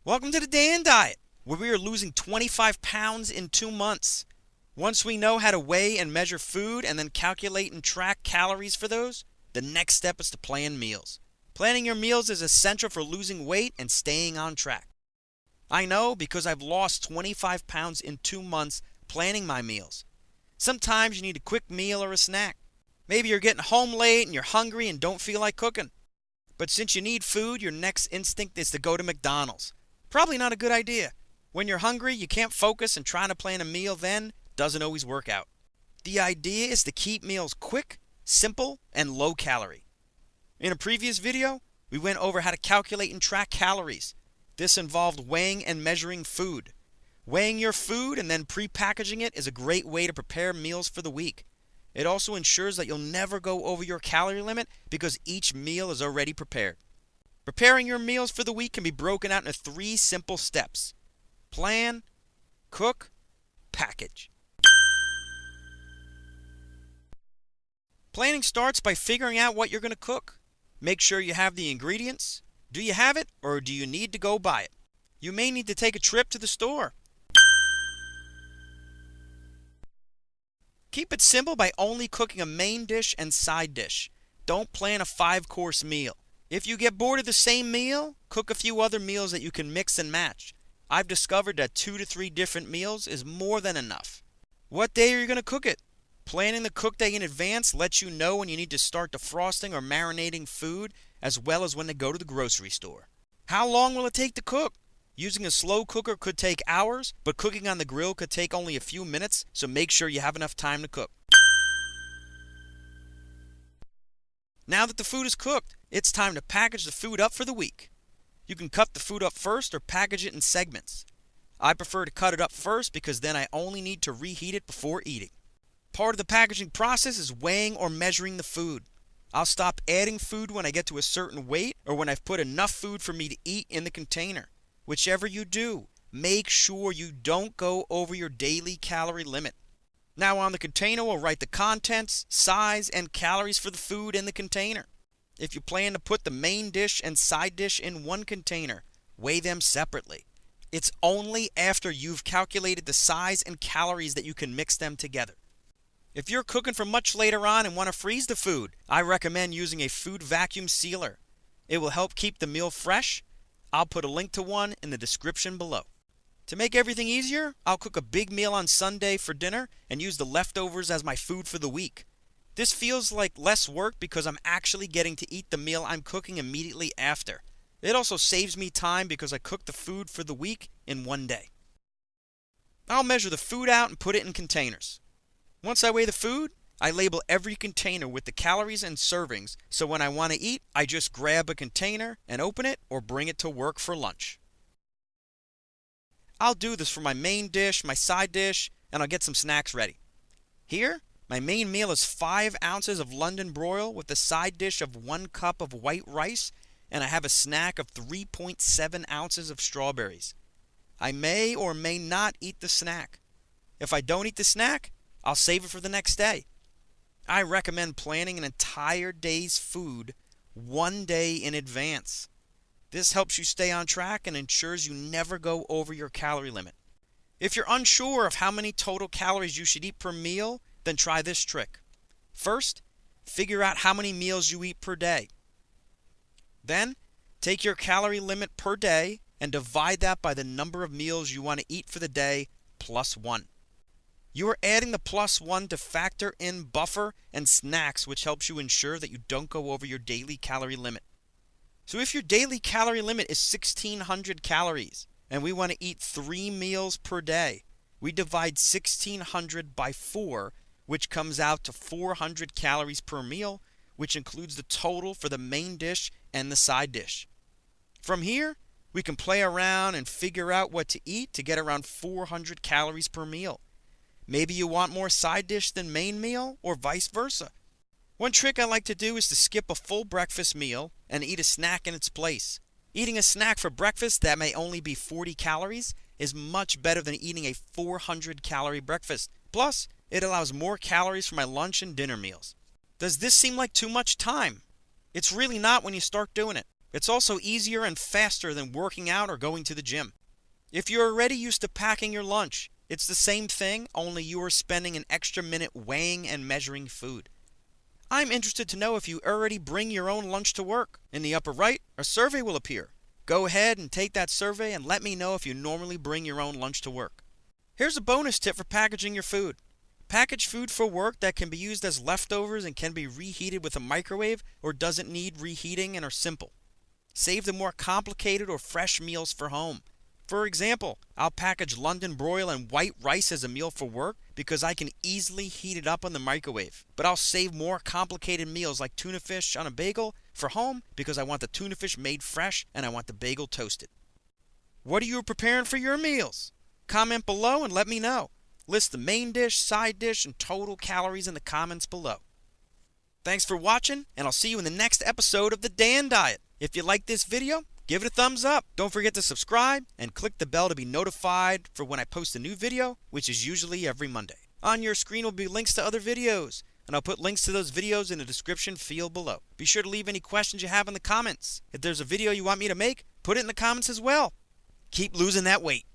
Welcome to the Dan Diet, where we are losing 25 pounds in 2 months. Once we know how to weigh and measure food and then calculate and track calories for those, the next step is to plan meals. Planning your meals is essential for losing weight and staying on track. I know because I've lost 25 pounds in 2 months planning my meals. Sometimes you need a quick meal or a snack. Maybe you're getting home late and you're hungry and don't feel like cooking. But since you need food, your next instinct is to go to McDonald's. Probably not a good idea. When you're hungry, you can't focus, and trying to plan a meal then doesn't always work out. The idea is to keep meals quick, simple, and low calorie. In a previous video, we went over how to calculate and track calories. This involved weighing and measuring food. Weighing your food and then pre-packaging it is a great way to prepare meals for the week. It also ensures that you'll never go over your calorie limit because each meal is already prepared. Preparing your meals for the week can be broken out into 3 simple steps: plan, cook, package. Planning starts by figuring out what you're going to cook. Make sure you have the ingredients. Do you have it, or do you need to go buy it? You may need to take a trip to the store. Keep it simple by only cooking a main dish and side dish. Don't plan a 5-course meal. If you get bored of the same meal, cook a few other meals that you can mix and match. I've discovered that 2 to 3 different meals is more than enough. What day are you going to cook it? Planning the cook day in advance lets you know when you need to start defrosting or marinating food, as well as when to go to the grocery store. How long will it take to cook? Using a slow cooker could take hours, but cooking on the grill could take only a few minutes, so make sure you have enough time to cook. Now that the food is cooked, it's time to package the food up for the week. You can cut the food up first or package it in segments. I prefer to cut it up first because then I only need to reheat it before eating. Part of the packaging process is weighing or measuring the food. I'll stop adding food when I get to a certain weight or when I've put enough food for me to eat in the container. Whichever you do, make sure you don't go over your daily calorie limit. Now on the container, we'll write the contents, size, and calories for the food in the container. If you plan to put the main dish and side dish in one container, weigh them separately. It's only after you've calculated the size and calories that you can mix them together. If you're cooking for much later on and want to freeze the food, I recommend using a food vacuum sealer. It will help keep the meal fresh. I'll put a link to one in the description below. To make everything easier, I'll cook a big meal on Sunday for dinner and use the leftovers as my food for the week. This feels like less work because I'm actually getting to eat the meal I'm cooking immediately after. It also saves me time because I cook the food for the week in one day. I'll measure the food out and put it in containers. Once I weigh the food, I label every container with the calories and servings, so when I want to eat, I just grab a container and open it or bring it to work for lunch. I'll do this for my main dish, my side dish, and I'll get some snacks ready. Here, my main meal is 5 ounces of London broil with a side dish of 1 cup of white rice, and I have a snack of 3.7 ounces of strawberries. I may or may not eat the snack. If I don't eat the snack, I'll save it for the next day. I recommend planning an entire day's food 1 day in advance. This helps you stay on track and ensures you never go over your calorie limit. If you're unsure of how many total calories you should eat per meal, then try this trick. First, figure out how many meals you eat per day. Then, take your calorie limit per day and divide that by the number of meals you want to eat for the day plus 1. You are adding the plus 1 to factor in buffer and snacks, which helps you ensure that you don't go over your daily calorie limit. So if your daily calorie limit is 1,600 calories and we want to eat 3 meals per day, we divide 1,600 by 4, which comes out to 400 calories per meal, which includes the total for the main dish and the side dish. From here, we can play around and figure out what to eat to get around 400 calories per meal. Maybe you want more side dish than main meal, or vice versa. One trick I like to do is to skip a full breakfast meal and eat a snack in its place. Eating a snack for breakfast that may only be 40 calories is much better than eating a 400-calorie breakfast. Plus, it allows more calories for my lunch and dinner meals. Does this seem like too much time? It's really not when you start doing it. It's also easier and faster than working out or going to the gym. If you're already used to packing your lunch, it's the same thing, only you are spending an extra minute weighing and measuring food. I'm interested to know if you already bring your own lunch to work. In the upper right, a survey will appear. Go ahead and take that survey and let me know if you normally bring your own lunch to work. Here's a bonus tip for packaging your food. Package food for work that can be used as leftovers and can be reheated with a microwave or doesn't need reheating and are simple. Save the more complicated or fresh meals for home. For example, I'll package London broil and white rice as a meal for work because I can easily heat it up in the microwave. But I'll save more complicated meals like tuna fish on a bagel for home because I want the tuna fish made fresh and I want the bagel toasted. What are you preparing for your meals? Comment below and let me know. List the main dish, side dish, and total calories in the comments below. Thanks for watching, and I'll see you in the next episode of The Dan Diet. If you like this video, give it a thumbs up. Don't forget to subscribe and click the bell to be notified for when I post a new video, which is usually every Monday. On your screen will be links to other videos, and I'll put links to those videos in the description field below. Be sure to leave any questions you have in the comments. If there's a video you want me to make, put it in the comments as well. Keep losing that weight.